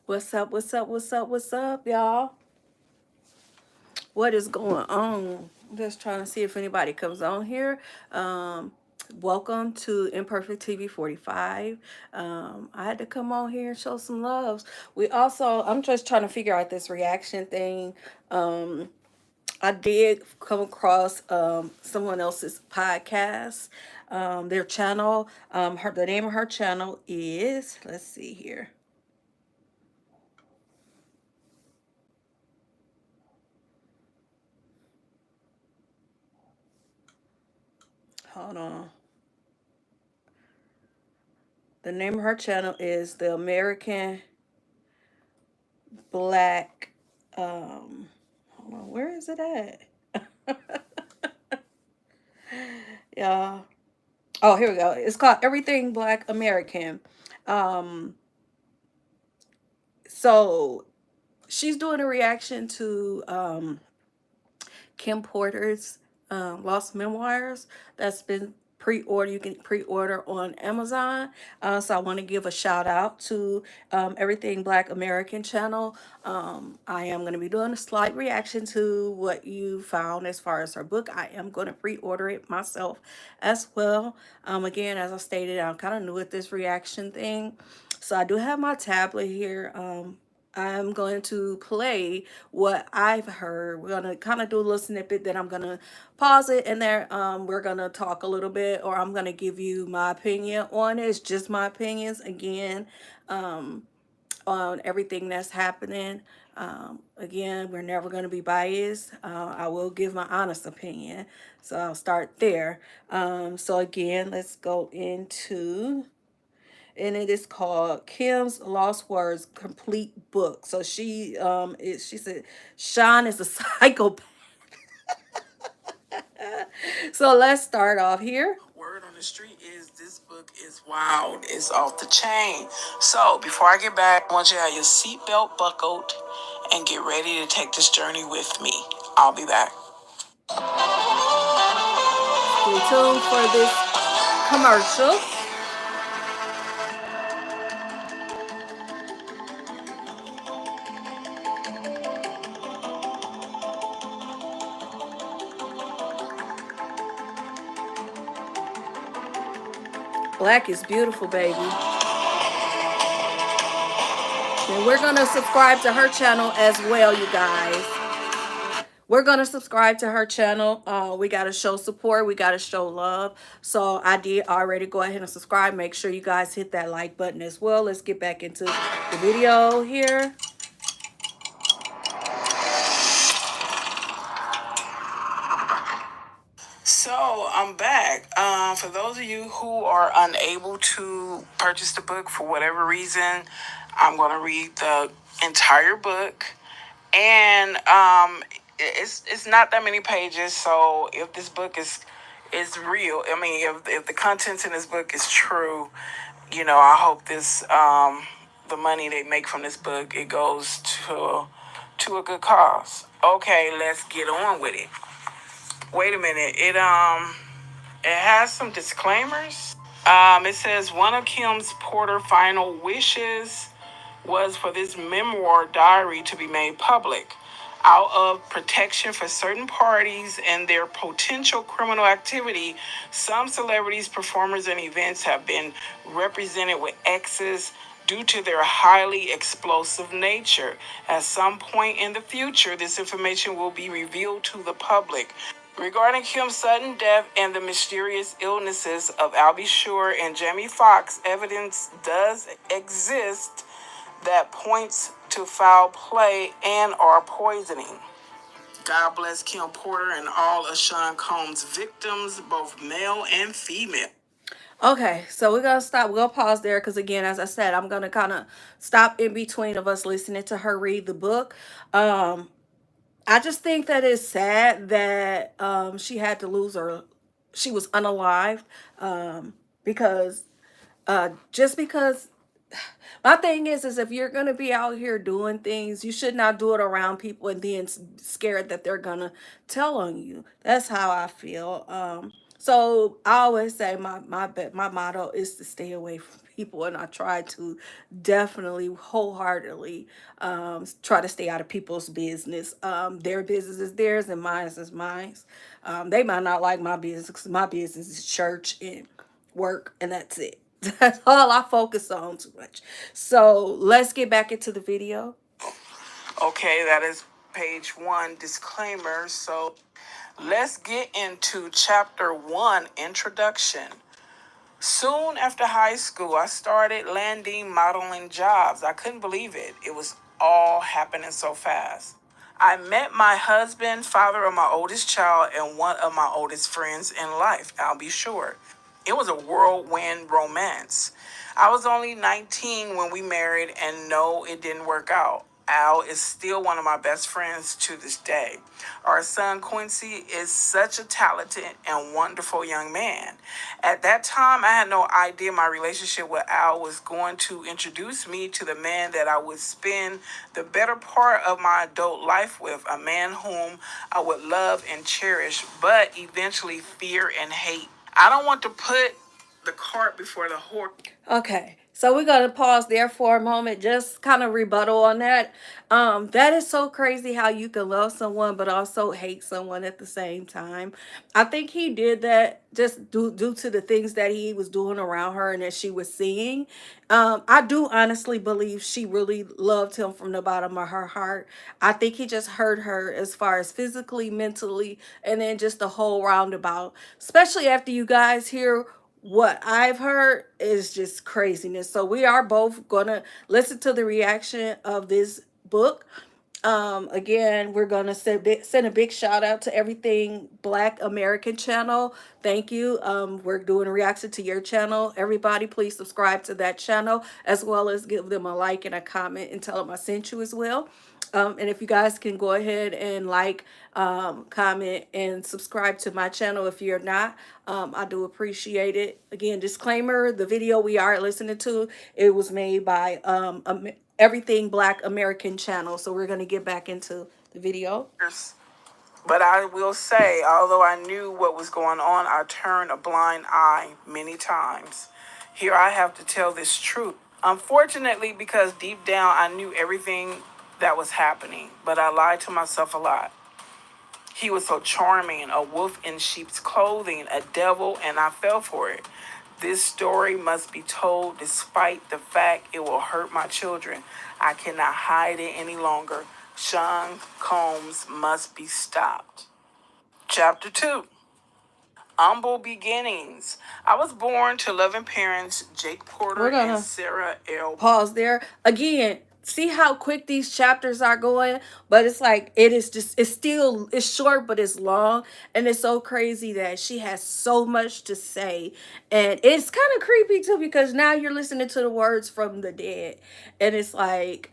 What's up? What's up? What's up? What's up, y'all? What is going on? I'm just trying to see if anybody comes on here. Um, Welcome to Imperfect TV45. I had to come on here and show some loves. I'm just trying to figure out this reaction thing. I did come across someone else's podcast, their channel. The name of her channel is, let's see here. Hold on. The name of her channel is the American Black. Hold on, where is it at? Yeah. Oh, here we go. It's called Everything Black American. Um, so she's doing a reaction to Kim Porter's Lost Memoirs that's been pre-order. You can pre-order on Amazon. So I want to give a shout out to Everything Black American channel. I am going to be doing a slight reaction to what you found as far as her book. I am going to pre-order it myself as well. Again, as I stated, I'm kind of new at this reaction thing. So I do have my tablet here. I'm going to play what I've heard. We're gonna kind of do a little snippet, then I'm gonna pause it, and there we're gonna talk a little bit, or I'm gonna give you my opinion on it. It's just my opinions again, on everything that's happening. Again, we're never gonna be biased. I will give my honest opinion, so I'll start there. So again, let's go into, and it is called Kim's Lost Words Complete Book. So she said Sean is a psychopath. So let's start off here. Word on the street is this book is wild. It's off the chain. So before I get back, I want you to have your seatbelt buckled and get ready to take this journey with me. I'll be back. Stay tuned for this commercial. Black is beautiful, baby. And we're going to subscribe to her channel as well, you guys. We're going to subscribe to her channel. We got to show support. We got to show love. So I did already go ahead and subscribe. Make sure you guys hit that like button as well. Let's get back into the video here. So I'm back. For those of you who are unable to purchase the book for whatever reason, I'm going to read the entire book. And it's not that many pages, so if this book is real, I mean, if the contents in this book is true, I hope this the money they make from this book, it goes to a good cause. Okay, let's get on with it. Wait a minute, it has some disclaimers. It says one of Kim's Porter final wishes was for this memoir diary to be made public out of protection for certain parties and their potential criminal activity. Some celebrities, performers, and events have been represented with X's due to their highly explosive nature. At some point in the future, this information will be revealed to the public. Regarding Kim's sudden death and the mysterious illnesses of Albie Shore and Jamie Foxx, evidence does exist that points to foul play and or poisoning. God bless Kim Porter and all of Sean Combs' victims, both male and female. Okay, so we're gonna stop. We're gonna pause there because, again, as I said, I'm gonna kind of stop in between of us listening to her read the book. I just think that it's sad that she had to lose her. She was unalived, because just because. My thing is if you're gonna be out here doing things, you should not do it around people and then scared that they're gonna tell on you. That's how I feel. So I always say my motto is to stay away from people, and I try to definitely wholeheartedly try to stay out of people's business. Their business is theirs and mine is mine. They might not like my business because my business is church and work, and that's it. That's all I focus on too much. So let's get back into the video. Okay, that is page 1 disclaimer. So let's get into chapter 1 introduction. Soon after high school, I started landing modeling jobs. I couldn't believe it. It was all happening so fast. I met my husband, father of my oldest child, and one of my oldest friends in life, I'll be sure. It was a whirlwind romance. I was only 19 when we married, and no, it didn't work out. Al is still one of my best friends to this day. Our son Quincy is such a talented and wonderful young man. At that time, I had no idea my relationship with Al was going to introduce me to the man that I would spend the better part of my adult life with, a man whom I would love and cherish, but eventually fear and hate. I don't want to put the cart before the horse. Okay, so we're gonna pause there for a moment, just kind of rebuttal on that. That is so crazy how you can love someone but also hate someone at the same time. I think he did that just due to the things that he was doing around her and that she was seeing. I do honestly believe she really loved him from the bottom of her heart. I think he just hurt her as far as physically, mentally, and then just the whole roundabout. Especially after you guys hear what I've heard is just craziness. So we are both gonna listen to the reaction of this book. Again, we're gonna send a big shout out to Everything Black American channel. Thank you. We're doing a reaction to your channel. Everybody, please subscribe to that channel as well as give them a like and a comment and tell them I sent you as well. And if you guys can go ahead and like, comment, and subscribe to my channel if you're not, I do appreciate it. Again, disclaimer, the video we are listening to, it was made by Everything Black American channel. So we're going to get back into the video. But I will say, although I knew what was going on, I turned a blind eye many times. Here I have to tell this truth. Unfortunately, because deep down I knew everything that was happening, but I lied to myself a lot. He was so charming, a wolf in sheep's clothing, a devil, and I fell for it. This story must be told despite the fact it will hurt my children. I cannot hide it any longer. Sean Combs must be stopped. Chapter 2. Humble Beginnings. I was born to loving parents, Jake Porter We're and gonna Sarah L. pause there again. See how quick these chapters are going, but it's like it is just, it's short but it's long, and it's so crazy that she has so much to say. And it's kind of creepy too because now you're listening to the words from the dead, and it's like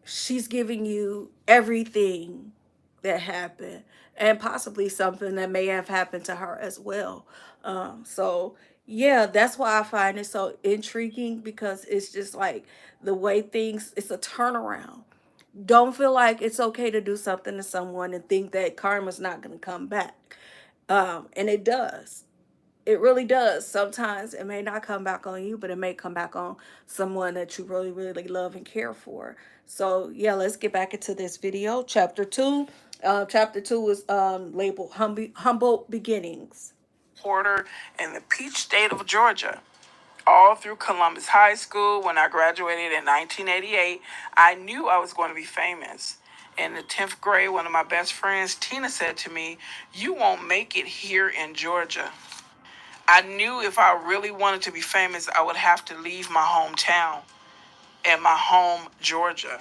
she's giving you everything that happened and possibly something that may have happened to her as well. So yeah, that's why I find it so intriguing, because it's just like the way things, it's a turnaround. Don't feel like it's okay to do something to someone and think that karma's not going to come back. And it does. It really does. Sometimes it may not come back on you, but it may come back on someone that you really, really love and care for. So yeah, let's get back into this video. Chapter 2. Chapter 2 is labeled Humble Beginnings. Porter in the Peach State of Georgia. All through Columbus High School, when I graduated in 1988, I knew I was going to be famous. In the 10th grade, one of my best friends, Tina, said to me, "You won't make it here in Georgia." I knew if I really wanted to be famous, I would have to leave my hometown and my home, Georgia.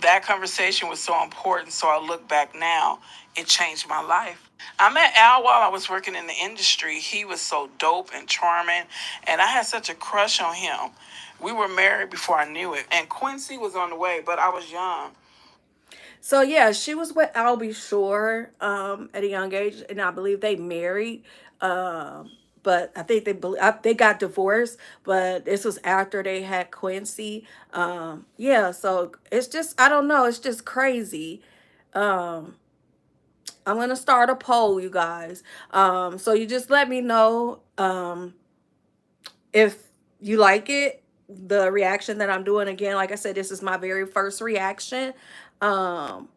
That conversation was so important, so I look back now. It changed my life. I met Al while I was working in the industry. He was so dope and charming, and I had such a crush on him. We were married before I knew it, and Quincy was on the way, but I was young. So yeah, she was with Albie Shore at a young age, and I believe they married. But I think they got divorced. But this was after they had Quincy. Yeah, so it's just, I don't know. It's just crazy. Um, I'm gonna start a poll, you guys. So you just let me know if you like it. the reaction that I'm doing. Again, like I said, this is my very first reaction. Um,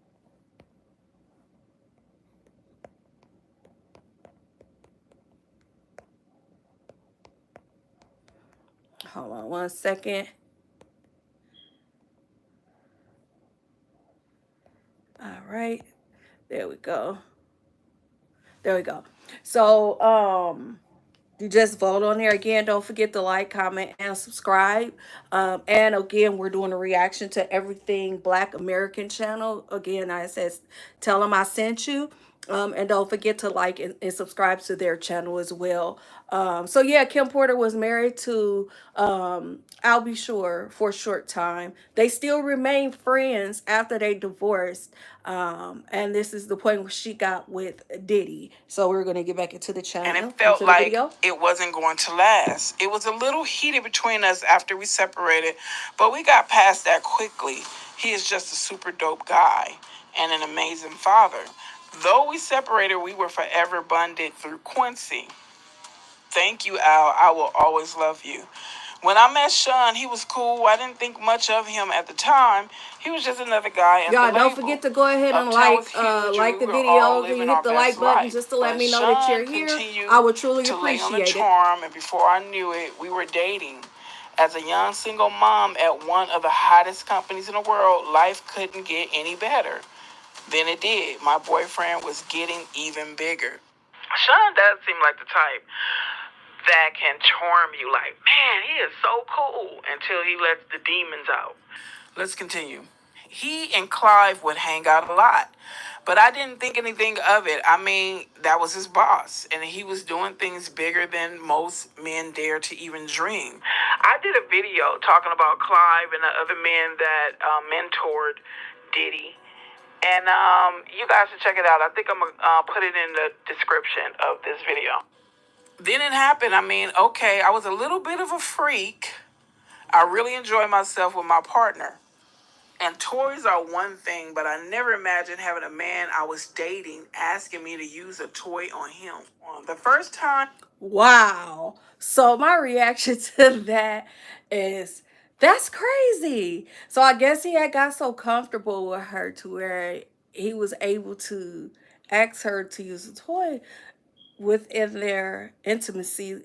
Hold on one second. All right, there we go. There we go. So, you just vote on there. Again, don't forget to like, comment, and subscribe. And again, we're doing a reaction to Everything Black American channel. Again, I says, tell them I sent you. And don't forget to like and subscribe to their channel as well. So yeah, Kim Porter was married to I'll Be Sure for a short time. They still remain friends after they divorced. And this is the point where she got with Diddy. So we're gonna get back into the and it channel, felt into the like video. it wasn't going to last. It was a little heated between us after we separated, but we got past that quickly. He is just a super dope guy and an amazing father. Though we separated, we were forever bonded through Quincy. Thank you, Al. I will always love you. When I met Sean, he was cool. I didn't think much of him at the time. He was just another guy at the Y'all don't label. forget to go ahead and Uptown was huge, and like we the were all video. Can you living hit our the best like button life. just to let But me know that Sean you're here? I continued would truly to lay on the appreciate it. charm, and before I knew it, we were dating. As a young single mom at one of the hottest companies in the world, life couldn't get any better. Then it did. My boyfriend was getting even bigger. Sean does seem like the type that can charm you, like, man, he is so cool, until he lets the demons out. Let's continue. He and Clive would hang out a lot, but I didn't think anything of it. I mean, that was his boss, and he was doing things bigger than most men dare to even dream. I did a video talking about Clive and the other men that mentored Diddy. And you guys should check it out. I think I'm going to put it in the description of this video. Then it happened. I mean, okay, I was a little bit of a freak. I really enjoy myself with my partner. And toys are one thing, but I never imagined having a man I was dating asking me to use a toy on him. The first time. Wow. So my reaction to that is that's crazy. So I guess he had got so comfortable with her to where he was able to ask her to use a toy within their intimacy,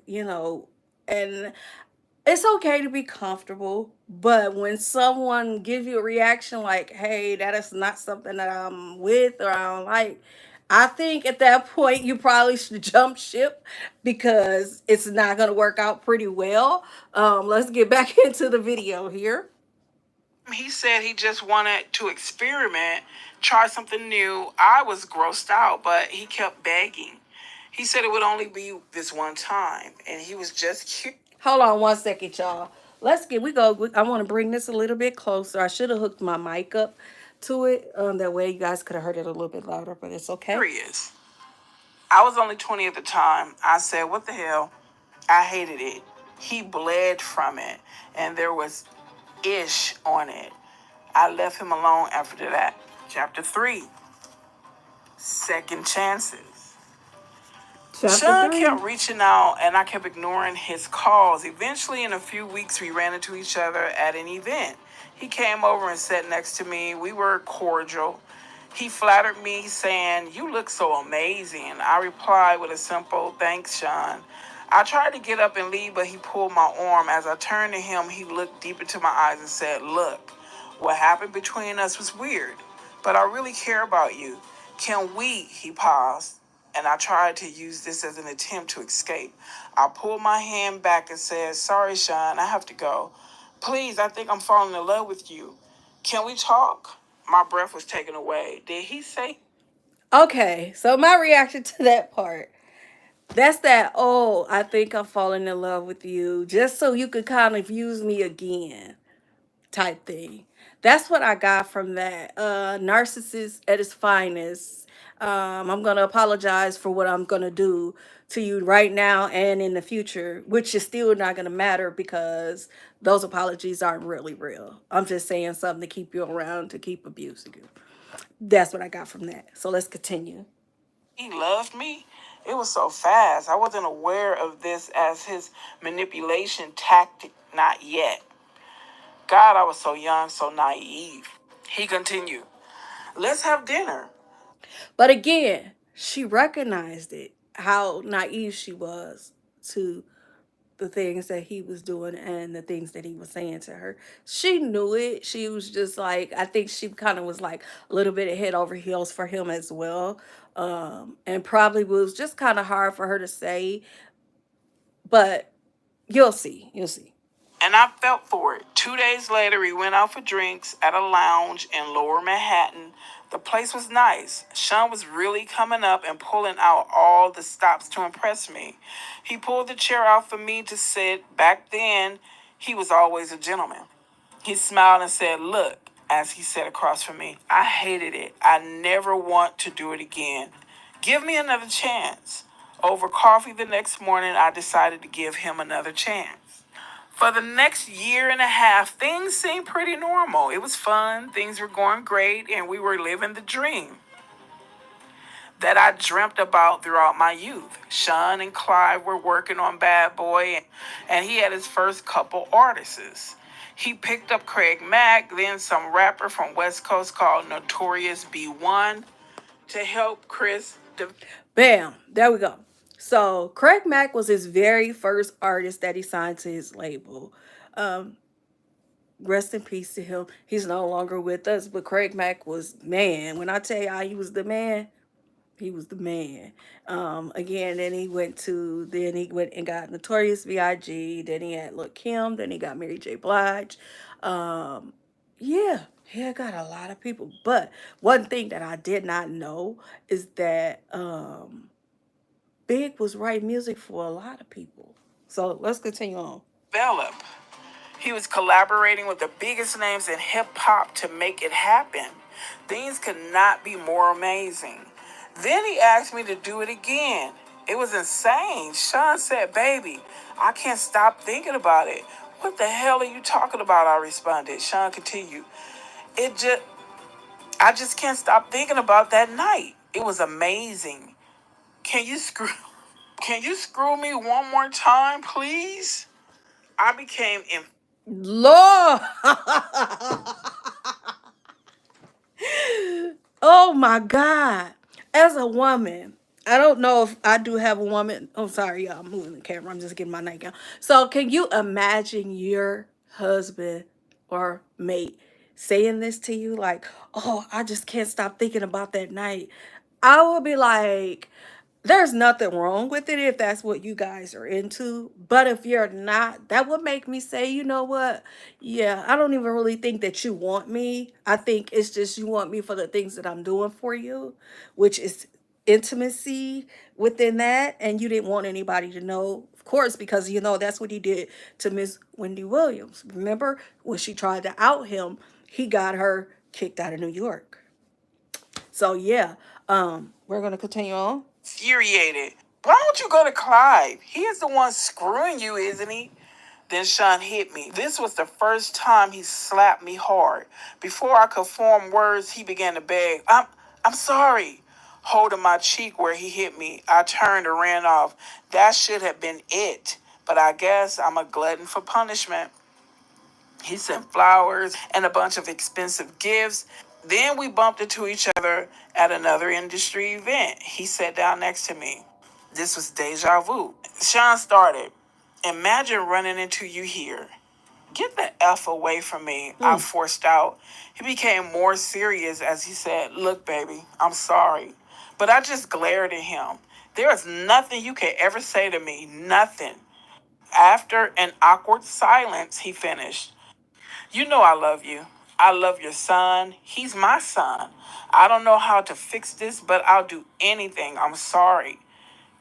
and it's okay to be comfortable, but when someone gives you a reaction like, hey, that is not something that I'm with or I don't like, I think at that point you probably should jump ship because it's not going to work out pretty well. Let's get back into the video here. He said he just wanted to experiment, try something new. I was grossed out, but he kept begging. He said it would only be this one time, and he was just cute. Hold on one second, y'all. I want to bring this a little bit closer. I should have hooked my mic up to it. That way you guys could have heard it a little bit louder, but it's okay. Curious. I was only 20 at the time. I said, what the hell? I hated it. He bled from it, and there was ish on it. I left him alone after that. Chapter 3, Second Chances. Chapter Sean 3. kept reaching out, and I kept ignoring his calls. Eventually, in a few weeks, we ran into each other at an event. He came over and sat next to me. We were cordial. He flattered me, saying, "You look so amazing." I replied with a simple, "Thanks, Sean." I tried to get up and leave, but he pulled my arm. As I turned to him, he looked deep into my eyes and said, "Look, what happened between us was weird, but I really care about you. Can we?" He paused, and I tried to use this as an attempt to escape. I pulled my hand back and said, "Sorry, Sean, I have to go. Please, I think I'm falling in love with you. Can we talk?" My breath was taken away. Did he say? Okay, so my reaction to that part. That's that, oh, I think I'm falling in love with you, just so you could kind of use me again type thing. That's what I got from that. Narcissist at its finest. I'm going to apologize for what I'm going to do to you right now and in the future, which is still not going to matter because those apologies aren't really real. I'm just saying something to keep you around, to keep abusing you. That's what I got from that. So let's continue. He loved me? It was so fast. I wasn't aware of this as his manipulation tactic, not yet. God, I was so young, so naive. He continued, let's have dinner. But again, she recognized it, how naive she was to the things that he was doing and the things that he was saying to her. She knew it. She was just like, I think she kind of was like a little bit of head over heels for him as well. And probably was just kind of hard for her to say, but you'll see. You'll see. And I felt for it. 2 days later, we went out for drinks at a lounge in Lower Manhattan. The place was nice. Sean was really coming up and pulling out all the stops to impress me. He pulled the chair out for me to sit. Back then, he was always a gentleman. He smiled and said, look, as he sat across from me, I hated it. I never want to do it again. Give me another chance. Over coffee the next morning, I decided to give him another chance. For the next year and a half, things seemed pretty normal. It was fun, things were going great, and we were living the dream that I dreamt about throughout my youth. Sean and Clive were working on Bad Boy, and he had his first couple artists. He picked up Craig Mack, then some rapper from West Coast called Notorious B1 to help Chris. Bam. There we go. So Craig Mack was his very first artist that he signed to his label. Um, Rest in peace to him. He's no longer with us, but Craig Mack was, man. When I tell you he was the man, he was the man. Again, then he went and got Notorious B.I.G. Then he had Lil Kim. Then he got Mary J. Blige. Um, yeah, he had got a lot of people. But one thing that I did not know is that Big was writing music for a lot of people. So let's continue on. Develop. He was collaborating with the biggest names in hip hop to make it happen. Things could not be more amazing. Then he asked me to do it again. It was insane. Sean said, baby, I can't stop thinking about it. What the hell are you talking about? I responded. Sean continued. It just I just can't stop thinking about that night. It was amazing. Can you screw can you screw me one more time, please? I became Lord. Oh my God. As a woman, I don't know if I do have a woman. Oh, sorry, y'all. I'm moving the camera. I'm just getting my nightgown. So, can you imagine your husband or mate saying this to you? Like, oh, I just can't stop thinking about that night. I would be like, there's nothing wrong with it if that's what you guys are into. But if you're not, that would make me say, you know what? Yeah, I don't even really think that you want me. I think it's just you want me for the things that I'm doing for you, which is intimacy within that. And you didn't want anybody to know, of course, because you know that's what he did to Miss Wendy Williams. Remember when she tried to out him, he got her kicked out of New York. So yeah, we're gonna continue on. infuriated. Why don't you go to Clive? He is the one screwing you, isn't he? Then Sean hit me. This was the first time he slapped me hard. Before I could form words, he began to beg, I'm sorry. Holding my cheek where he hit me, I turned and ran off. That should have been it. But I guess I'm a glutton for punishment. He sent flowers and a bunch of expensive gifts. Then we bumped into each other at another industry event. He sat down next to me. This was deja vu. Sean started. Imagine running into you here. Get the F away from me, I Mm. forced out. He became more serious as he said, look, baby, I'm sorry. But I just glared at him. There is nothing you can ever say to me. Nothing. After an awkward silence, he finished. You know I love you. I love your son. He's my son. I don't know how to fix this, but I'll do anything. I'm sorry.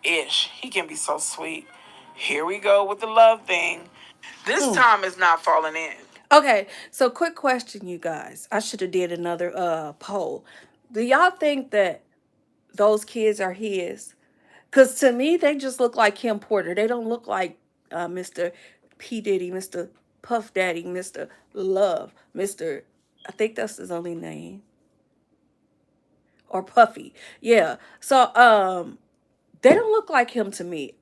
Ish. He can be so sweet. Here we go with the love thing. This Mm. time is not falling in. Okay, so quick question, you guys. I should have did another poll. Do y'all think that those kids are his? Because to me, they just look like Kim Porter. They don't look like Mr. P. Diddy, Mr. Puff Daddy, Mr. Love, Mr. I think that's his only name. Or Puffy. Yeah. So they don't look like him to me.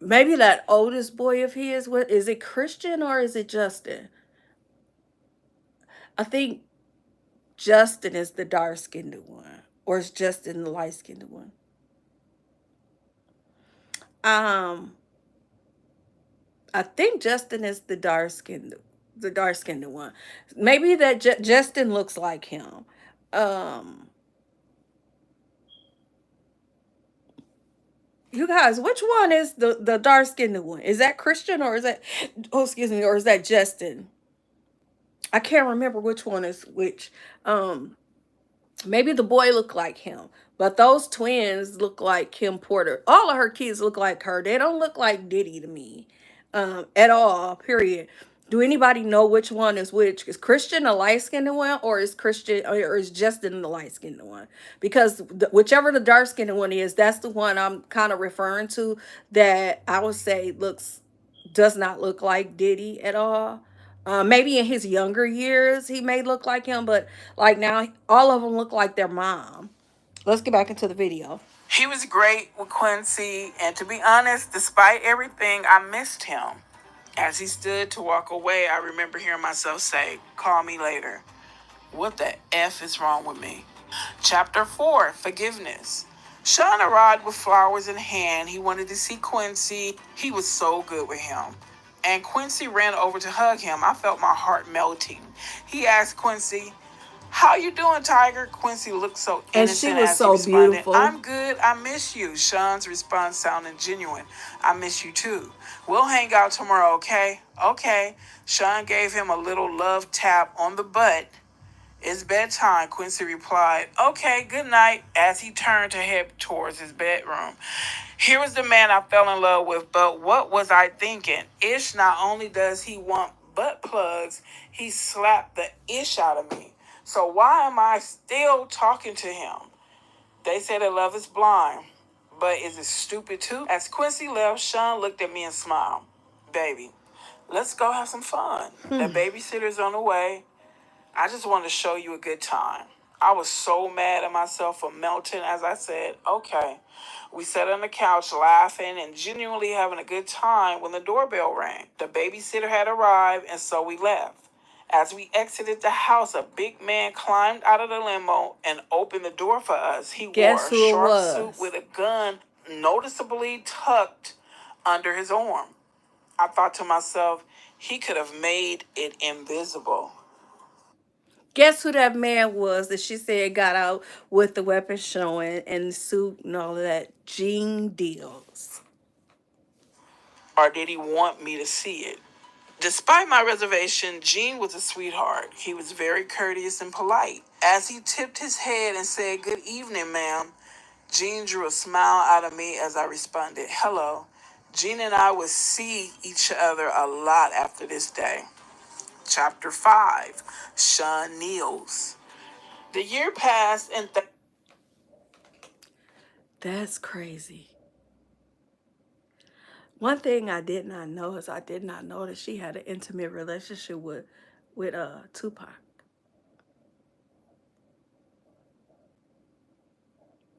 maybe that oldest boy of his. What is it, Christian or is it Justin? I think Justin is the dark skinned one, or is Justin the light skinned one? Um, I think Justin is the dark skinned one. Maybe that Justin looks like him. Um, you guys, which one is the dark skinned one? Is that Christian or is that, oh excuse me, or is that Justin? I can't remember which one is which. Maybe the boy looked like him, but those twins look like Kim Porter. All of her kids look like her. They don't look like Diddy to me, at all. Period. Do anybody know which one is which? Is Christian the light skinned one, or is Christian, or is Justin the light skinned one? Because whichever the dark skinned one is, that's the one I'm kind of referring to. That I would say does not look like Diddy at all. Maybe in his younger years he may look like him, but like now all of them look like their mom. Let's get back into the video. He was great with Quincy, and to be honest, despite everything, I missed him. As he stood to walk away, I remember hearing myself say, "Call me later." What the F is wrong with me? Chapter 4, Forgiveness. Sean arrived with flowers in hand. He wanted to see Quincy. He was so good with him. And Quincy ran over to hug him. I felt my heart melting. He asked Quincy, "How you doing, Tiger?" Quincy looked so And she innocent was as he so responded, beautiful. "I'm good. I miss you." Sean's response sounded genuine. "I miss you too. We'll hang out tomorrow, okay?" "Okay." Sean gave him a little love tap on the butt. "It's bedtime," Quincy replied. "Okay, good night," as he turned to head towards his bedroom. Here was the man I fell in love with, but what was I thinking? Ish, not only does he want butt plugs, he slapped the ish out of me. So why am I still talking to him? They say that love is blind, but is it stupid too? As Quincy left, Sean looked at me and smiled. "Baby, let's go have some fun. The babysitter's on the way. I just wanted to show you a good time." I was so mad at myself for melting as I said, "Okay." We sat on the couch laughing and genuinely having a good time when the doorbell rang. The babysitter had arrived, and so we left. As we exited the house, a big man climbed out of the limo and opened the door for us. He wore Guess a who it sharp suit was? with a gun noticeably tucked under his arm. I thought to myself, he could have made it invisible. Guess who that man was that she said got out with the weapon showing and the suit and all of that? Gene Deals. Or did he want me to see it? Despite my reservation, Gene was a sweetheart. He was very courteous and polite. As he tipped his head and said, "Good evening, ma'am," Gene drew a smile out of me as I responded, "Hello." Gene and I would see each other a lot after this day. Chapter 5, Sean Neals. The year passed and That's crazy. One thing I did not know is I did not know that she had an intimate relationship with Tupac.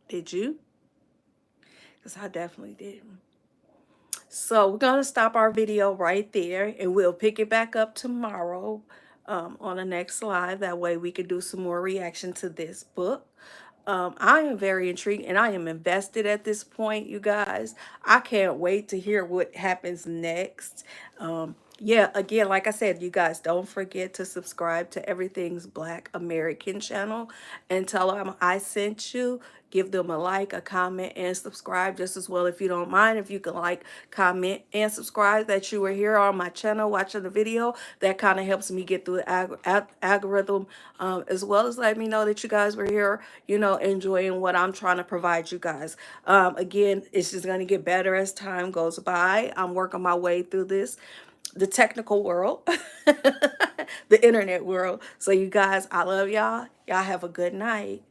Did you? Because I definitely didn't. So we're going to stop our video right there and we'll pick it back up tomorrow, on the next live. That way we can do some more reaction to this book. I am very intrigued and I am invested at this point, you guys. I can't wait to hear what happens next. Yeah, again, like I said, you guys don't forget to subscribe to Everything's Black American channel and tell them I sent you. Give them a like, a comment, and subscribe just as well. If you don't mind, if you can like, comment, and subscribe that you were here on my channel watching the video, that kind of helps me get through the algorithm, as well as let me know that you guys were here, enjoying what I'm trying to provide you guys. Again, it's just going to get better as time goes by. I'm working my way through this, the technical world, the internet world. So you guys, I love y'all. Y'all have a good night.